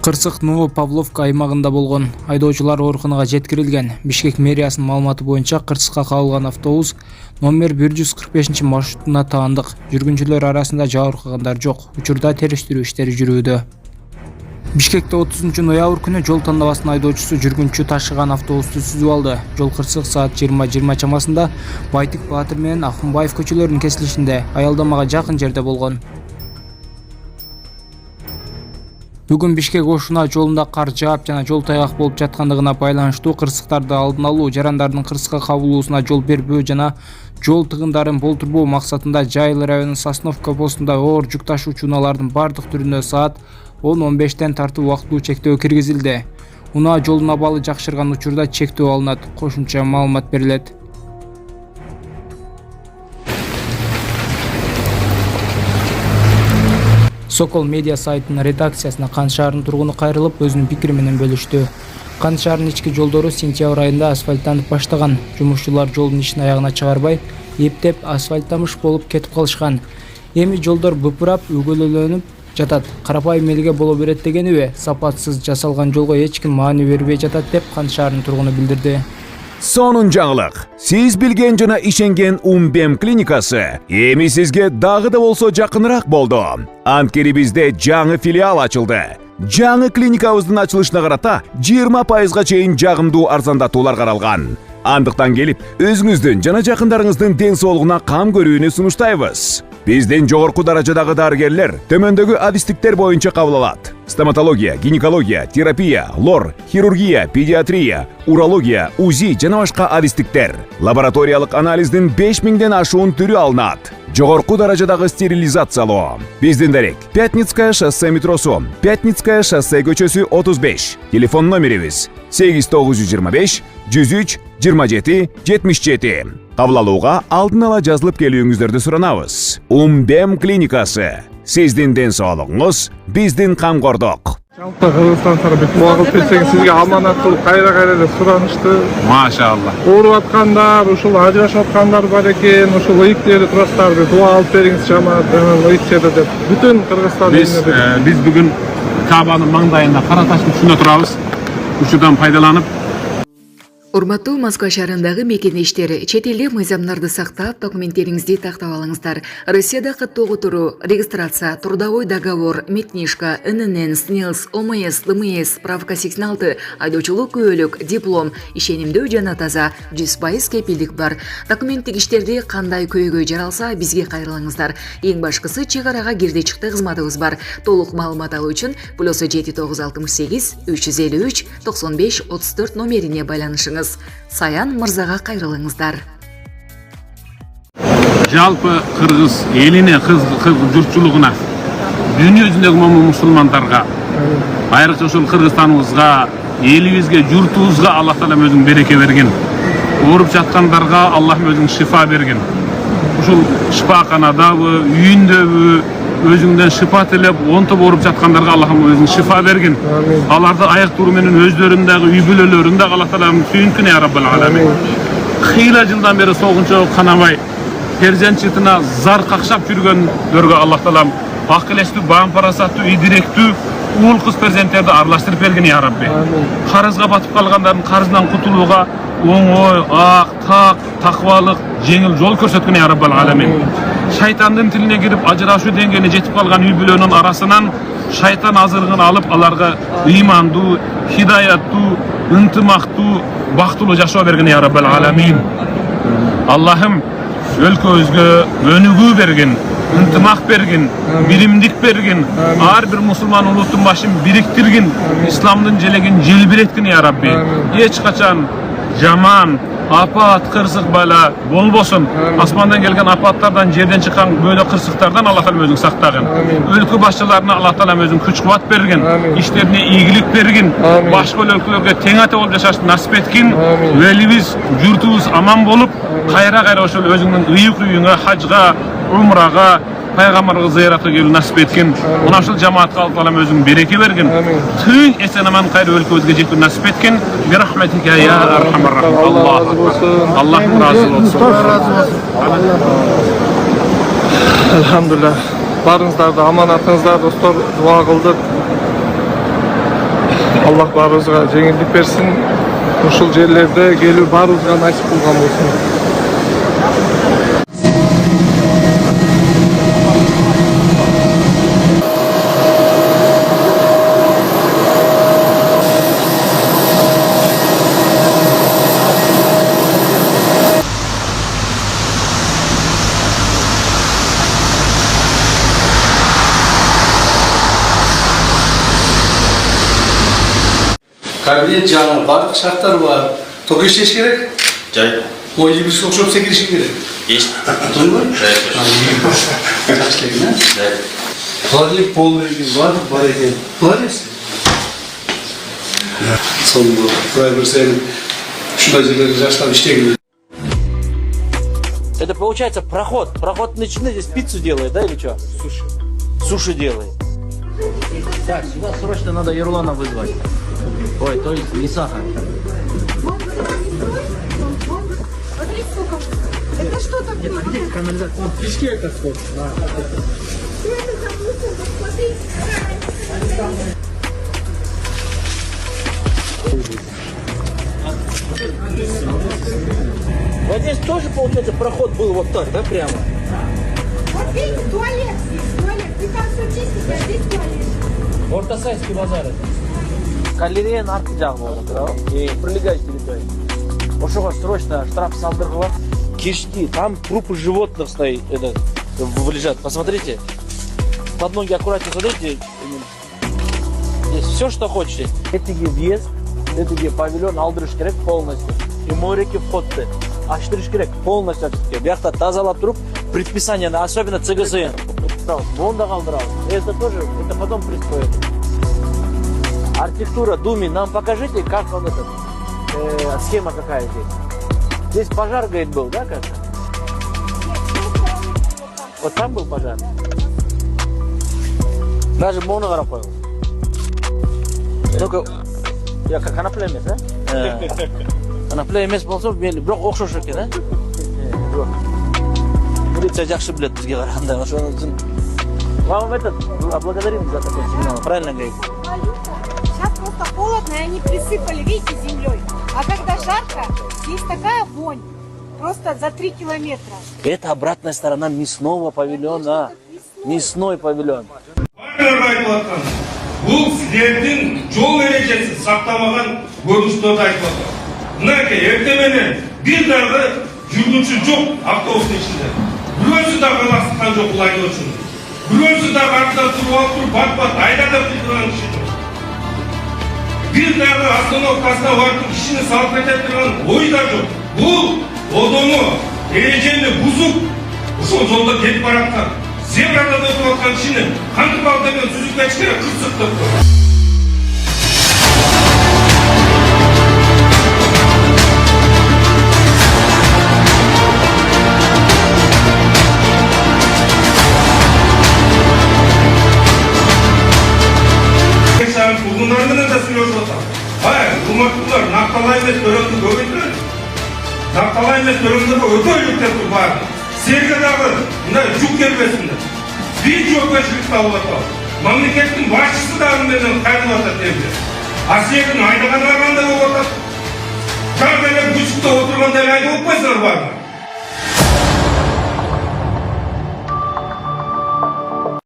Кырсык Ново-Павловка аймагында болгон. Айдоочулар ооруканага жеткирилген. Бишкек мэриясынын маалыматы боюнча Кырсыкка кабылган автобус номер 145 маршрутуна таандык. Жүргүнчүлөр арасында жабыркагандар жок. Учурда териштирүү иштери жүрүүдө. Бишкекте 30-ноябрь күнү жол тандабасынын айдоочусу жүргүнчү ташыган автобусту сүзүп алды. Жол Кырсык саат 20:20 чамасында Байтык Баатыр менен Акмбаев көчөлөрүнүн кесилишинде аялдамага жакын жерде болгон. Бүгүн Бишкек Ошуна жолунда кар жаап жана жол тайгак болуп жаткандыгына байланыштуу кырсыктарды алдын алуу, жарандардын Кырсыкка кабылуусуна жол бербөө жана жол тыгындарын болтурбоо максатында Жайыл районунун Сосновка постунда оор жүк ташуучу унаалардын бардык түрүнө саат 10:15 тартып убактылуу чектөө киргизилди. Унаа жолдун абалы жакшырган учурда чектөө алынат. Кошумча маалымат берилет. Сокол медиа сайтынын редакциясына Кан шаарынын тургуну кайрылып, өзүнүн пикири менен бөлүштү. Кан шаарынын ички жолдору сентябрь айында асфальттанып баштаган. Жумушчулар жолдун ишин аягына чыгарбай, эптеп асфальттамыш болуп кетип калышкан. Эми жолдор быпырап, өгөлөлөнүп жатат. Карапайым элге боло берет дегениби, сапатсыз жасалган жолго эч ким маани бербей жатат деп Кан шаарынын тургуну билдирди. Сонун жаңылык. Сиз билген жана ишенген Умбем клиникасы эми сизге дагы да болсо жакыныраак болду. Анткени бизде жаңы филиал ачылды. Жаңы клиникабыздын ачылышына карата 20% чейин жагымдуу арзандатуулар каралган. Андыктан келип, өзүңүздүн жана жакындарыңыздын ден соолугуна кам көрүүнү сунуштайбыз. Биздин жогорку даражадагы дарыгерлер төмөндөгү адистиктер боюнча кабыл алат. Стоматология, гинекология, терапия, лор, хирургия, педиатрия, урология, УЗИ жана башка адистиктер. Лабораториялык анализдин 5000ден ашуун түрү алынат. Жогорку даражадагы стерилизациялоо. Биздин дарек: Пятницкое шоссе метросу, Пятницкое шоссе көчөсү 35. Телефон номерибиз 8925 103 27 77. Кабыл алууга алдын ала жазылып келүүңүздөрдү суранабыз. Умбем клиникасы. Сиздин ден соолугуңуз, биздин камкордук. Жалпы Кыргызстан тарапы убагыл берсең сизге аманаттуулук кайра эле суранышты. Машалла. Ооруп аткандар, ушул ажырашып аткандар бар экен, ушул ыйыктарды турастарды дуа алып бериңиз жамаат, ыйыкчеде деп. Бүтүн Кыргызстан Биз бүгүн Кабанын маңдайында кара таштын үстүндө турабыз. Ушудан пайдаланып Урматтуу Москва шаарындагы мекенештер, чет элдик мыйзамдарды сактап, документтериңизди тактап алыңыздар. Россияда каттоого туруу, регистрация, трудовой договор, метнишка, ННН, СНИЛС, ОМС, ДМС, справка 86, айдоочулук күбөлүк, диплом, ишенимдүү жана таза, 100% кепилдик бар. Документтик иштерди кандай көйгөй жаралса, бизге кайрылыңыздар. Эң башкысы чек арага кирди чыкты кызматыбыз бар. Толук маалымат алуу үчүн +7968 353 95 34 номерине байланышыңыз. Саян мырзага кайрылыңыздар. жалпы кыргыз элине, кыргыз журтчулугуна, дүйнө жүзүндөгү мусулмандарга, айрыкча ушул Кыргызстаныбызга, элибизге, журтубузга Аллах Таала өзүнүн береке берген. Ооруп жаткандарга Аллах өзүнүн шифа берген. Ушул шифаканадабы, үйүндөбү өзүңдөн шифа тилеп, онтоп ооруп жаткандарга Аллахым өзүнүн шифа берген. Аларды аяк туруу менен өздөрүндөгү үй бүлөлөрүндө Аллах Таалам сүйүнкүн я Раббал аламин. Кыйла жылдан бери согунчу канабай, перзентчитина зар какшап жүргөндөргө Аллах Таалам акылестүү, баам парасаттуу, идиректүү уул кыз перзенттерди аралаштырып берген я Рабби. Карызга батып калгандардын карызынан кутулууга оңой, ак, такыбалык, жеңил жол көрсөткөн я Раббал аламин. Шайтандын тилине кирип ажырашуу деңгээлине жетип калган үй бүлөнүн арасынан шайтан азырыгын алып, аларга ыймандуу, хидаяттуу, ынтымактуу, бактылуу жашоо берген я Раббал аламин. Аллахым өлкөбүзгө өнүгүү берген, ынтымак берген, биримдик берген, ар бир мусулман улуттун башын бириктирген, исламдын желегин желбиреткин я Рабби. Эч качан жаман, апат, кырсык бала болбосун. Асмандан келген апаттардан, жерден чыккан бөлө кырсыктардан Аллах Таала өзүн сактаган. Өлкө башчыларына Аллах Таала өзүн күч-кубат берген, иштерине ийгилик берген, башка өлкөлөргө тең ата болуп жашашты насип эткин. Элибиз, журтубуз аман болуп, кайра ошол өзүңдүн ыйык үйүңө, хажга, умрага, пайгамбарга зыяратка келүү насип эткен. Мына ушул жамаатка Аллах Таалам өзүнүн береке берген. Тың эсен аман кайра өлкөбүзгө жетүү насип эткен. Бирахматика я архамар рахим. Аллах разы болсун. Элхамдулилlah. Барыңыздарды аманатыңыздар, достор, дуа кылдык. Аллах баарыбызга жеңилдик берсин. Ушул жерлерде келүү баарыбызга насип кылган болсун. Кабинет жаңы барлық шарттар бар. Только işleş керек? Жай. Ой, bir сокшоп секириши керек. Есть. Той бар? Жай. Жай. Холодильник полный екен, бар екен. Молодец. Сонда құдай берсең, ушундай жерлерде жаштап иштегиле. Это получается проход. Проход начинает, здесь пиццу делает, да, или что? Суши. Суши делает. Так, сюда срочно надо Ерлана вызвать. Ой, то есть не сахар. Это что такое? Канализация. Пешки это сколько? Вот здесь тоже, получается, проход был вот так, да, прямо? Вот видите, туалет здесь, туалет. Вы там все чистите, а здесь туалет. Ортосайский базар это. Галереяның арты жағы болып отыр, и прилегающий территория. Ошоға срочно штраф салдырғыла. Кишки, там трупы животных стоит, лежат. Посмотрите. Под ноги аккуратнее смотрите. Здесь все, что хочете. Этиге въезд, этиге павильон алдырыш керек полностью. И мореке входты. Аштырыш керек полностью. Бияқта тазалап тұрып, предписание, особенно ЦГСН. Бонда қалдыралды. Это тоже, это потом пристроят. Архитектура, Думи, нам покажите, как он этот, схема какая здесь. Здесь пожар, говорит, был, да, как-то? Вот там был пожар. Даже моно гарапал. Только, я как анапля емес, да? Анапля емес болса, бірақ оқшош екен, да? Милиция жақсы біледі бізге қарағанда, ошон үчүн. Вам этот, благодарим за такой сигнал, правильно говорите? Сейчас просто холодно, и они присыпали, видите, землей. А когда жарко, здесь такая вонь. Просто за 3 километра. Это обратная сторона мясного павильона. Мясной павильон. Бұл сіздердің жол ережесін сақтамаған көріністерді айтып отыр. Мынакей, ертеменен бір дағы жүргінші жоқ автобустың ішінде. Біреусі дағы ластыққан жоқ бұл айдоочыны. Біреусі дағы артынан тұрып алып тұрып бат-бат айдатып тұрған кіші. Bir дағы остановкасына барып кішіні салып кете тұрған ой да жоқ. Бұл одону ережені бұзып, ошол жолда кетіп баратқан. Зебрада да отырып отқан кішіні қантып алдымен сүзіп кешкере қырсық тұр. Uzunlarından da sürüyoruz orada. Hayır, umutlular, naftalay емес bölümünü көбейтілер. Naftalay емес bölümünü ötөйліктер тұр бар. Сергадағы мындай жүк кербесінде. Bir жауапкершілікті алып атау. Мемлекеттің басшысы да менен қайрылып атат демде. А сендердің айдағандарынан да болып атат. Жаңа күшікте отырғанда айда оқпайсыңдар бар ма?